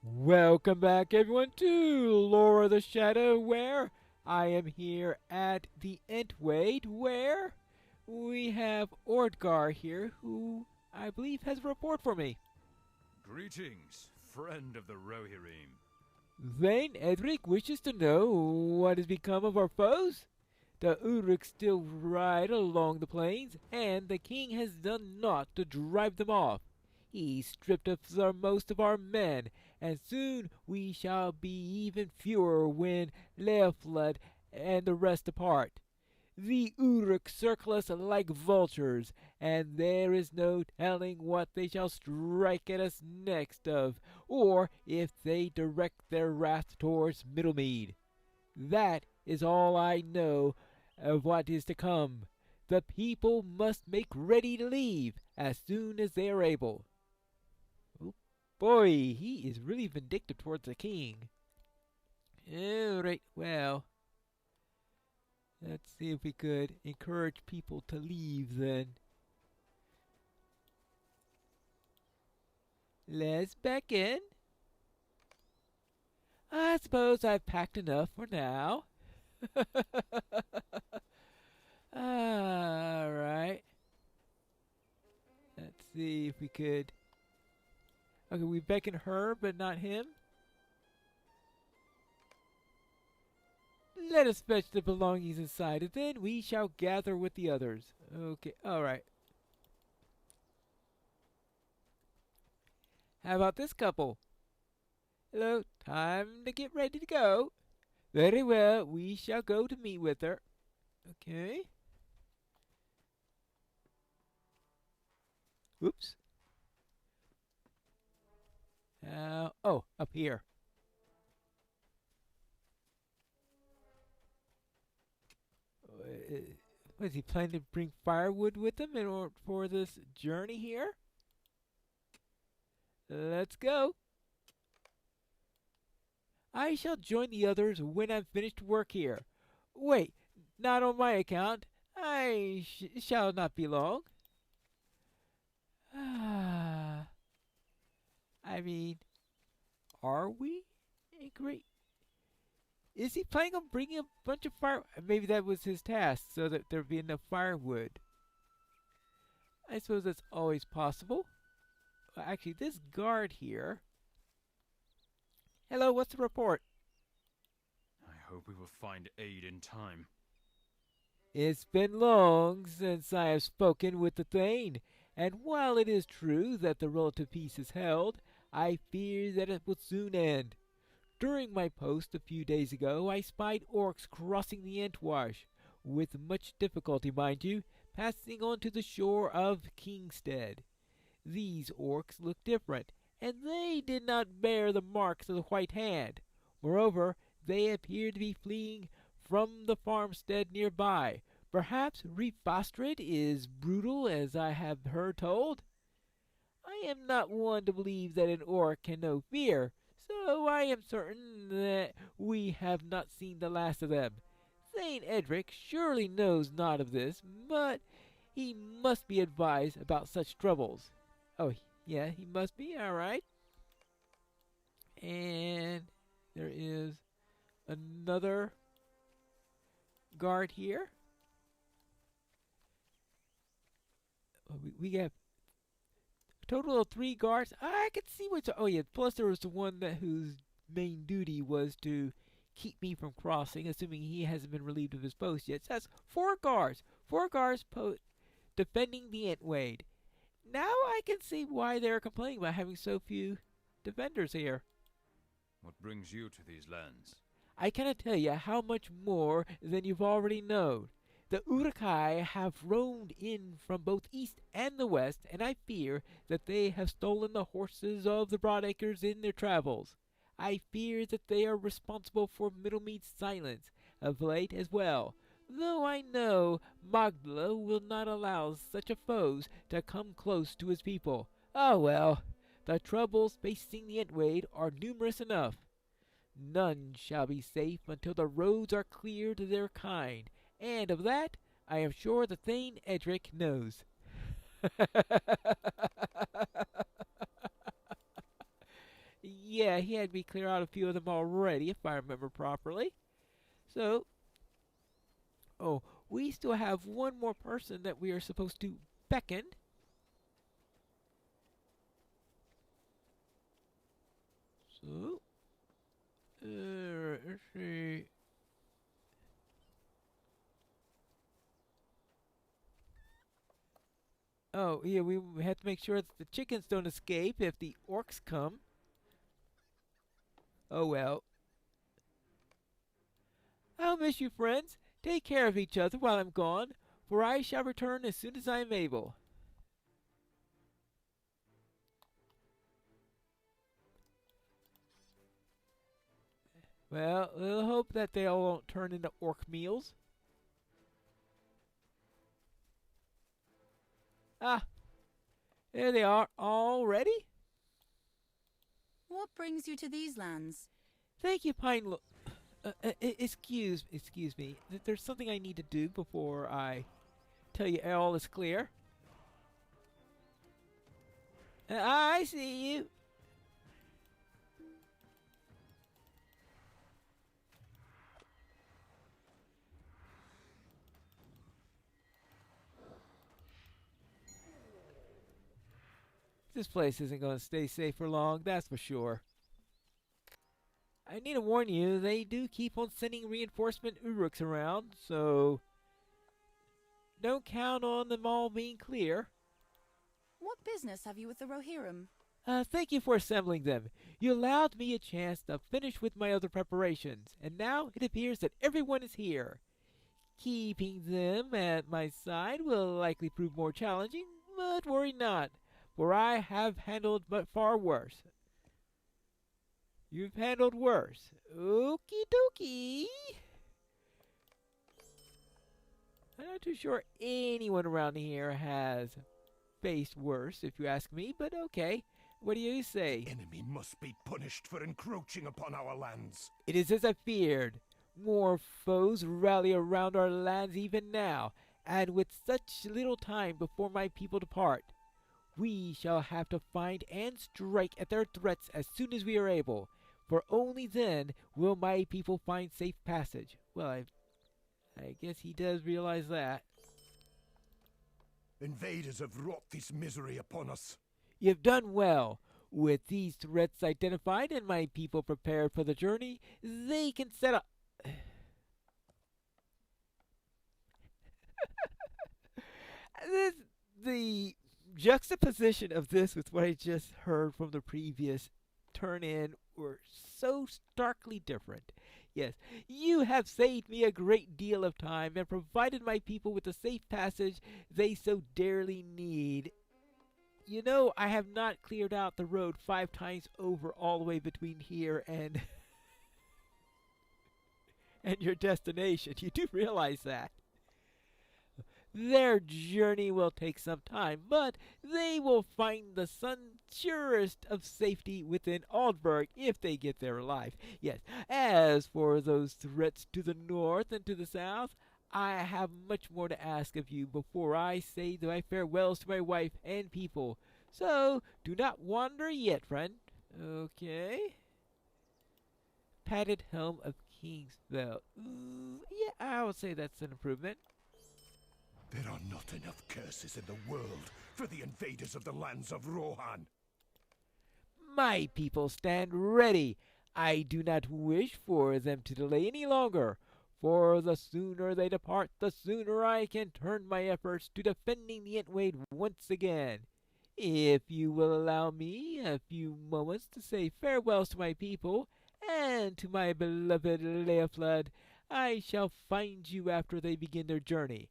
Welcome back, everyone, to Lore of the Shadow, where I am here at the Entwade, where we have Ordgar here, who I believe has a report for me. Greetings, friend of the Rohirrim. Thane Edric wishes to know what has become of our foes. The Uruk still ride along the plains, and the king has done naught to drive them off. He stripped us most of our men, and soon we shall be even fewer when Leofled and the rest depart. The Uruk circle us like vultures, and there is no telling what they shall strike at us next of, or if they direct their wrath towards Middlemead. That is all I know of what is to come. The people must make ready to leave as soon as they are able. Oh boy, he is really vindictive towards the king. Alright, well, let's see if we could encourage people to leave then. Let's back in. I suppose I've packed enough for now. Alright. Let's see if we could. Okay, we beckon her, but not him. Let us fetch the belongings inside, and then we shall gather with the others. Okay, alright. How about this couple? Hello, time to get ready to go. Very well, we shall go to meet with her. Okay. Oops. Oh, up here. Was he planning to bring firewood with him in order for this journey here? Let's go. I shall join the others when I'm finished work here. Wait, not on my account. I shall not be long. Ah, I mean, are we a great? Is he planning on bringing a bunch of fire? Maybe that was his task, so that there'd be enough firewood. I suppose that's always possible. Well, actually, this guard here. Hello, what's the report? I hope we will find aid in time. It's been long since I have spoken with the Thane, and while it is true that the relative peace is held, I fear that it will soon end. During my post a few days ago, I spied orcs crossing the Entwash, with much difficulty, mind you, passing on to the shore of Kingstead. These orcs looked different, and they did not bear the marks of the White Hand. Moreover, they appeared to be fleeing from the farmstead nearby. Perhaps Refostred is brutal, as I have heard told. I am not one to believe that an orc can know fear, so I am certain that we have not seen the last of them. Thane Edric surely knows not of this, but he must be advised about such troubles. Oh, yeah, he must be, alright. And there is another guard here. We got a total of 3 guards. I can see what's. Oh, yeah, plus there was the one that whose main duty was to keep me from crossing, assuming he hasn't been relieved of his post yet. So that's 4 guards. 4 guards defending the Entwade. Now I can see why they're complaining about having so few defenders here. What brings you to these lands? I cannot tell you how much more than you've already known. The Urukai have roamed in from both east and the west, and I fear that they have stolen the horses of the Broadacres in their travels. I fear that they are responsible for Middlemead's silence of late as well, though I know Magdala will not allow such a foes to come close to his people. Ah well, the troubles facing the Entwade are numerous enough. None shall be safe until the roads are cleared of their kind, and of that I am sure the Thane Edric knows. Yeah, he had me clear out a few of them already, if I remember properly. So, oh, we still have one more person that we are supposed to beckon. So, let's see. Oh, yeah, we have to make sure that the chickens don't escape if the orcs come. Oh well. I'll miss you, friends. Take care of each other while I'm gone, for I shall return as soon as I am able. Well, we'll hope that they all won't turn into orc meals. Ah, there they are, all ready? What brings you to these lands? Thank you, excuse me. There's something I need to do before I tell you all is clear. I see you. This place isn't going to stay safe for long, that's for sure. I need to warn you, they do keep on sending reinforcement Uruks around, so don't count on them all being clear. What business have you with the Rohirrim? Thank you for assembling them. You allowed me a chance to finish with my other preparations, and now it appears that everyone is here. Keeping them at my side will likely prove more challenging, but worry not, for I have handled but far worse. You've handled worse. Okie dokie. I'm not too sure anyone around here has faced worse, if you ask me, but okay. What do you say? Enemy must be punished for encroaching upon our lands. It is as I feared. More foes rally around our lands even now, and with such little time before my people depart. We shall have to find and strike at their threats as soon as we are able, for only then will my people find safe passage. Well, I guess he does realize that. Invaders have wrought this misery upon us. You've done well. With these threats identified and my people prepared for the journey, they can set up. The juxtaposition of this with what I just heard from the previous turn in were so starkly different. Yes, you have saved me a great deal of time and provided my people with the safe passage they so dearly need. You know, I have not cleared out the road 5 times over all the way between here and and your destination. You do realize that. Their journey will take some time, but they will find the sun surest of safety within Aldburg if they get there alive. Yes, as for those threats to the north and to the south, I have much more to ask of you before I say my farewells to my wife and people. So, do not wander yet, friend. Okay. Padded helm of Kingsville. Yeah, I would say that's an improvement. There are not enough curses in the world for the invaders of the lands of Rohan. My people stand ready. I do not wish for them to delay any longer, for the sooner they depart, the sooner I can turn my efforts to defending the Entwade once again. If you will allow me a few moments to say farewells to my people and to my beloved Leoflud, I shall find you after they begin their journey.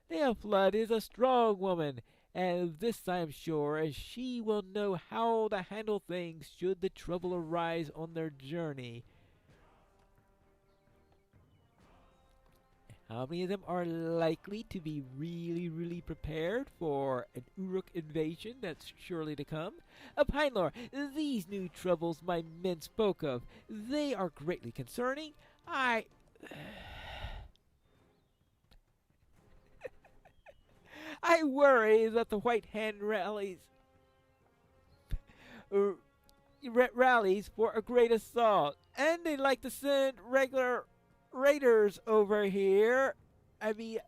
Leoflud is a strong woman, and of this I am sure, as she will know how to handle things should the trouble arise on their journey. How many of them are likely to be really prepared for an Uruk invasion that's surely to come? Pinelor, these new troubles my men spoke of, they are greatly concerning. I worry that the White Hand rallies rallies for a great assault, and they like to send regular raiders over here. I mean,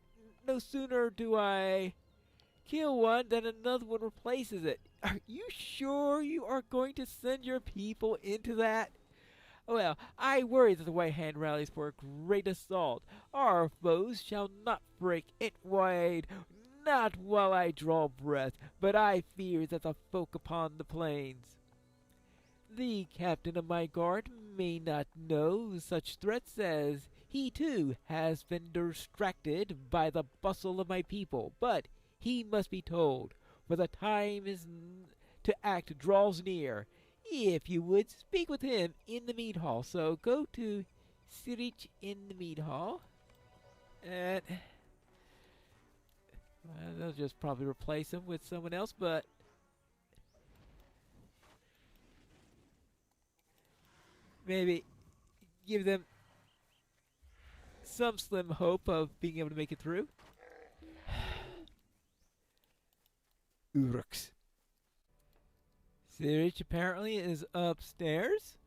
no sooner do I kill one than another one replaces it. Are you sure you are going to send your people into that? Well, I worry that the White Hand rallies for a great assault. Our foes shall not break it wide, not while I draw breath, but I fear that the folk upon the plains. The captain of my guard may not know such threats as he too has been distracted by the bustle of my people, but he must be told, for the time to act draws near. If you would speak with him in the mead hall, so go to Sirich in the mead hall, and well, they'll just probably replace him with someone else, but maybe give them some slim hope of being able to make it through. Uruks. Sirich apparently is upstairs.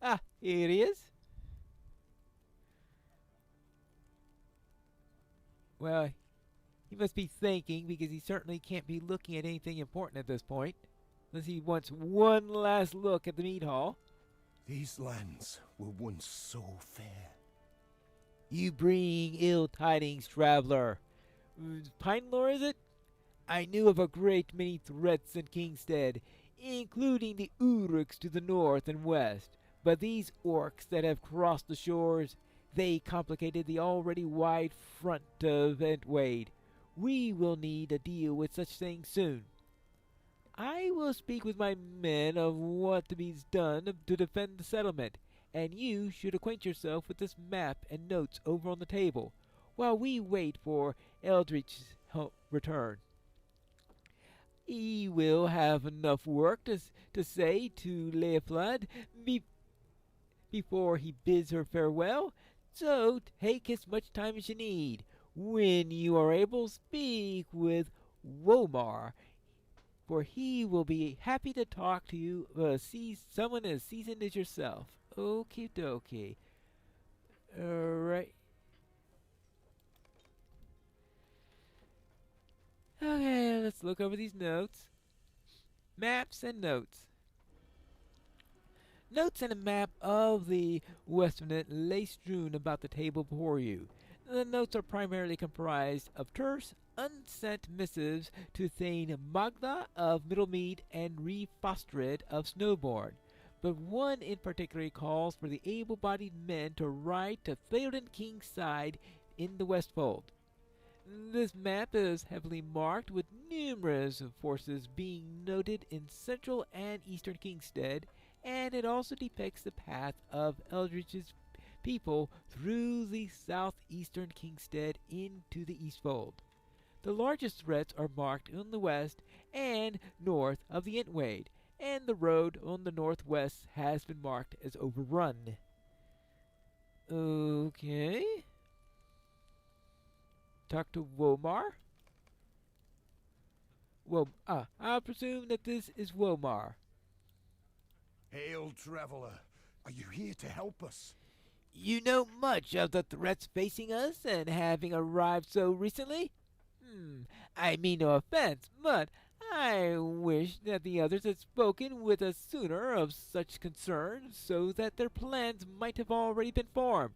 Ah, here he is. Well, he must be thinking because he certainly can't be looking at anything important at this point. Unless he wants one last look at the mead hall. These lands were once so fair. You bring ill tidings, traveler. Pinelore, is it? I knew of a great many threats in Kingstead, including the Uruks to the north and west. But these orcs that have crossed the shores, they complicated the already wide front of Entwade. We will need to deal with such things soon. I will speak with my men of what to be done to defend the settlement, and you should acquaint yourself with this map and notes over on the table, while we wait for Eldritch's return. He will have enough work to say to Leoflod before he bids her farewell, so take as much time as you need. When you are able, speak with Womar, for he will be happy to talk to you, see someone as seasoned as yourself. Okie dokie. Alright. Okay, let's look over these notes. Maps and notes. Notes and a map of the Westernnet lay strewn about the table before you. The notes are primarily comprised of terse, unsent missives to Thane Magda of Middlemead and Ree Fostred of Snowbourne, but one in particular calls for the able-bodied men to ride to Theoden King's side in the Westfold. This map is heavily marked, with numerous forces being noted in central and eastern Kingstead, and it also depicts the path of Eldritch's people through the southeastern Kingstead into the Eastfold. The largest threats are marked on the west and north of the Entwade, and the road on the northwest has been marked as overrun. Okay. Talk to Womar. I presume that this is Womar. Hail, traveler. Are you here to help us? You know much of the threats facing us, and having arrived so recently? I mean no offense, but I wish that the others had spoken with us sooner of such concern, so that their plans might have already been formed.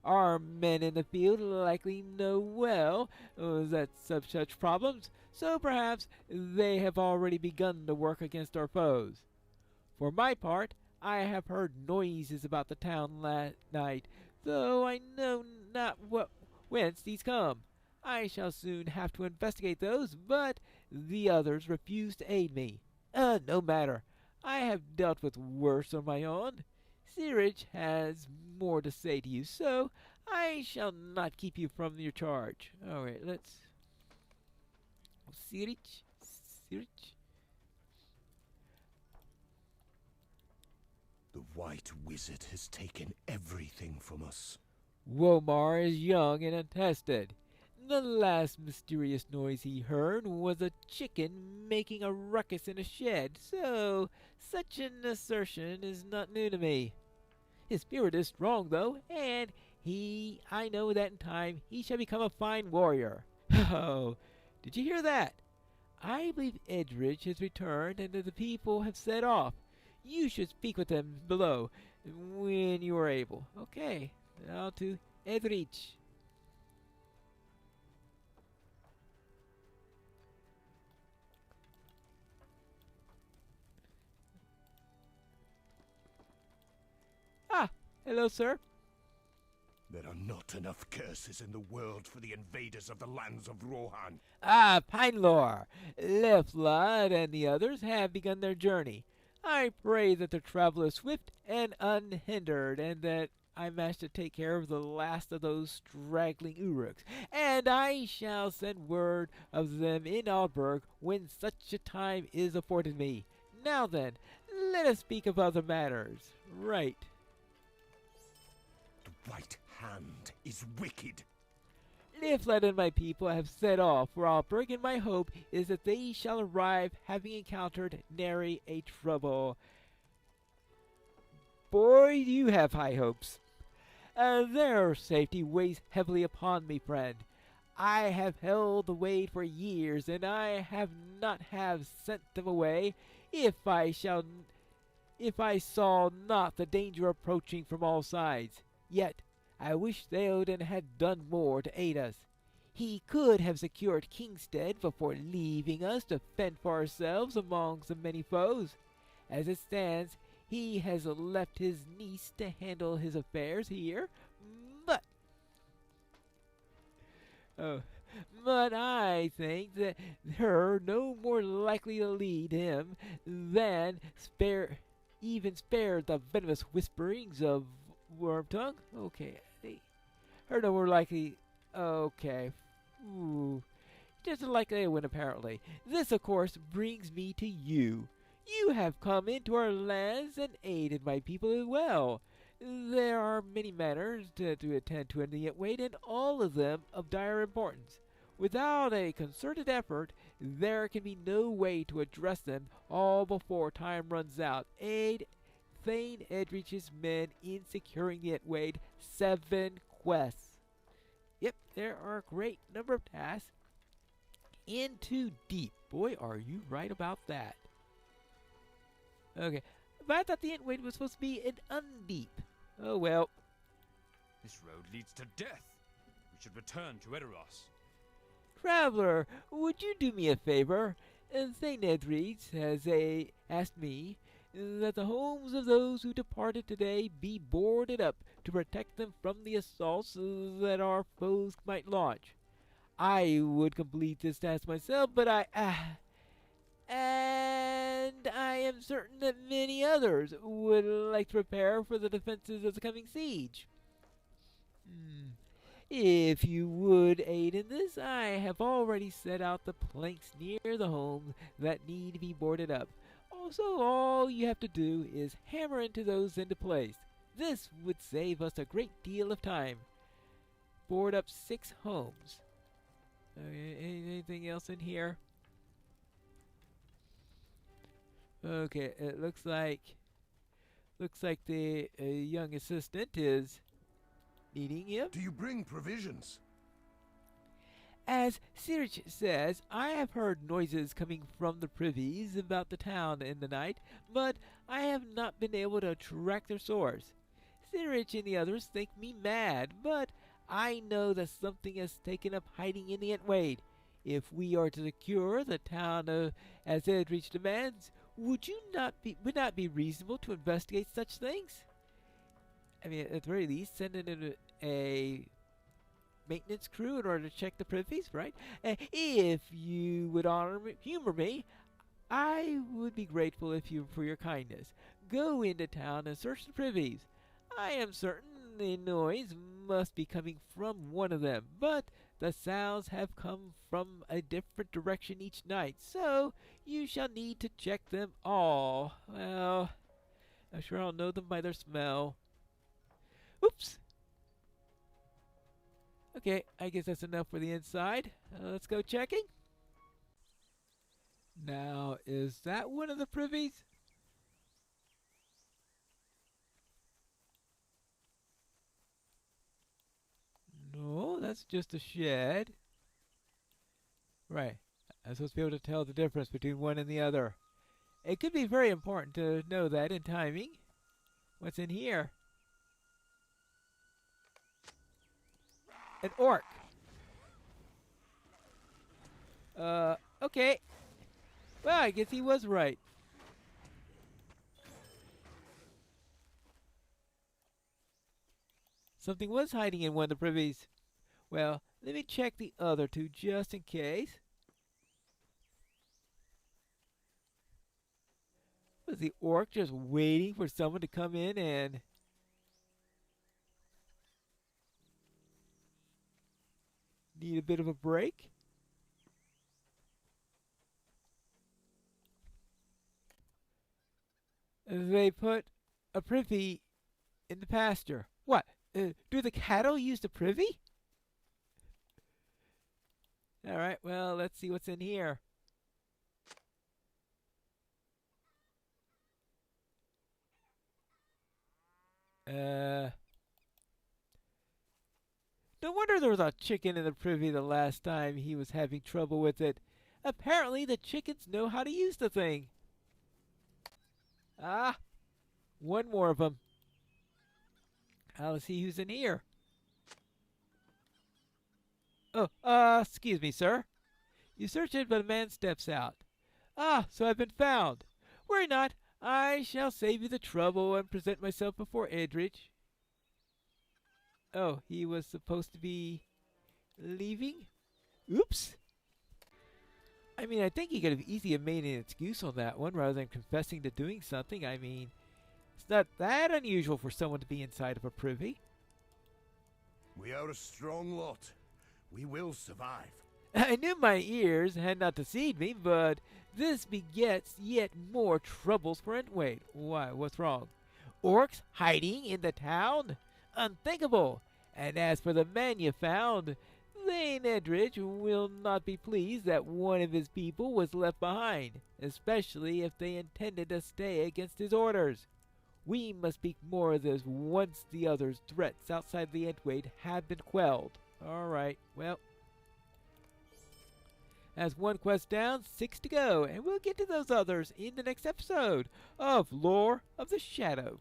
Our men in the field likely know well that such problems, so perhaps they have already begun to work against our foes. For my part, I have heard noises about the town last night, though I know not whence these come. I shall soon have to investigate those, but the others refuse to aid me. No matter. I have dealt with worse on my own. Sirich has more to say to you, so I shall not keep you from your charge. Alright, let's... Sirich? The White Wizard has taken everything from us. Womar is young and untested. The last mysterious noise he heard was a chicken making a ruckus in a shed, so such an assertion is not new to me. His spirit is strong, though, and I know that in time he shall become a fine warrior. Oh, did you hear that? I believe Edrich has returned and that the people have set off. You should speak with them below when you are able. Okay, now to Edrich. Ah, hello, sir. There are not enough curses in the world for the invaders of the lands of Rohan. Ah, Pinelore, Leflad, and the others have begun their journey. I pray that the travel is swift and unhindered, and that I manage to take care of the last of those straggling Uruks, and I shall send word of them in Aldburg when such a time is afforded me. Now then, let us speak of other matters. Right. The White Hand is wicked. Lifled and my people have set off for Aldburg, and my hope is that they shall arrive having encountered nary a trouble. Boy, do you have high hopes. Their safety weighs heavily upon me, friend. I have held the way for years, and I have not have sent them away if I saw not the danger approaching from all sides. Yet I wish Theoden had done more to aid us. He could have secured Kingstead before leaving us to fend for ourselves amongst the many foes. As it stands, he has left his niece to handle his affairs here, but I think that her no more likely to lead him than spare the venomous whisperings of Wormtongue. Okay, her no more likely. Okay, ooh, doesn't like Eowyn apparently. This, of course, brings me to you. You have come into our lands and aided my people as well. There are many matters to attend to in the Wade, and all of them of dire importance. Without a concerted effort, there can be no way to address them all before time runs out. Aid Thane Edrich's men in securing the Wade 7 quests. Yep, there are a great number of tasks. In too deep. Boy, are you right about that. Okay, but I thought the Entwade was supposed to be an undeep. Oh well. This road leads to death. We should return to Edoras. Traveler, would you do me a favor? Thane Edrides has asked me that the homes of those who departed today be boarded up to protect them from the assaults that our foes might launch. I would complete this task myself, but and I am certain that many others would like to prepare for the defenses of the coming siege. If you would aid in this, I have already set out the planks near the homes that need to be boarded up. Also, all you have to do is hammer into place. This would save us a great deal of time. Board up 6 homes. Okay, anything else in here? Okay, it looks like the young assistant is needing him. Do you bring provisions? As Sirich says, I have heard noises coming from the privies about the town in the night, but I have not been able to track their source. Sirich and the others think me mad, but I know that something has taken up hiding in the Entwade. If we are to secure the town as Edrich demands, would not be reasonable to investigate such things? I mean, at the very least, send in a maintenance crew in order to check the privies, right? If you would humor me, I would be grateful for your kindness. Go into town and search the privies. I am certain the noise must be coming from one of them, but the sounds have come from a different direction each night, so you shall need to check them all. Well, I'm sure I'll know them by their smell. Oops! Okay, I guess that's enough for the inside. Let's go checking. Now, is that one of the privies? No, that's just a shed. Right. I'm supposed to be able to tell the difference between one and the other. It could be very important to know that in timing. What's in here? An orc. Okay. Well, I guess he was right. Something was hiding in one of the privies. Well, let me check the other two just in case. Was the orc just waiting for someone to come in and... need a bit of a break? They put a privy in the pasture. What? Do the cattle use the privy? Alright, well, let's see what's in here. No wonder there was a chicken in the privy the last time he was having trouble with it. Apparently the chickens know how to use the thing. Ah, one more of them. Let's see who's in here. Oh, excuse me, sir. You search it, but a man steps out. Ah, so I've been found. Worry not. I shall save you the trouble and present myself before Edrich. Oh, he was supposed to be leaving? Oops. I mean, I think he could have easily made an excuse on that one rather than confessing to doing something. I mean, it's not that unusual for someone to be inside of a privy. We are a strong lot. We will survive. I knew my ears had not deceived me, but this begets yet more troubles for Entwade. Why, what's wrong? Orcs hiding in the town? Unthinkable! And as for the man you found, Thane Edrich will not be pleased that one of his people was left behind, especially if they intended to stay against his orders. We must speak more of this once the others' threats outside the Entwade have been quelled. Alright, well, that's one quest down, 6 to go, and we'll get to those others in the next episode of Lore of the Shadow.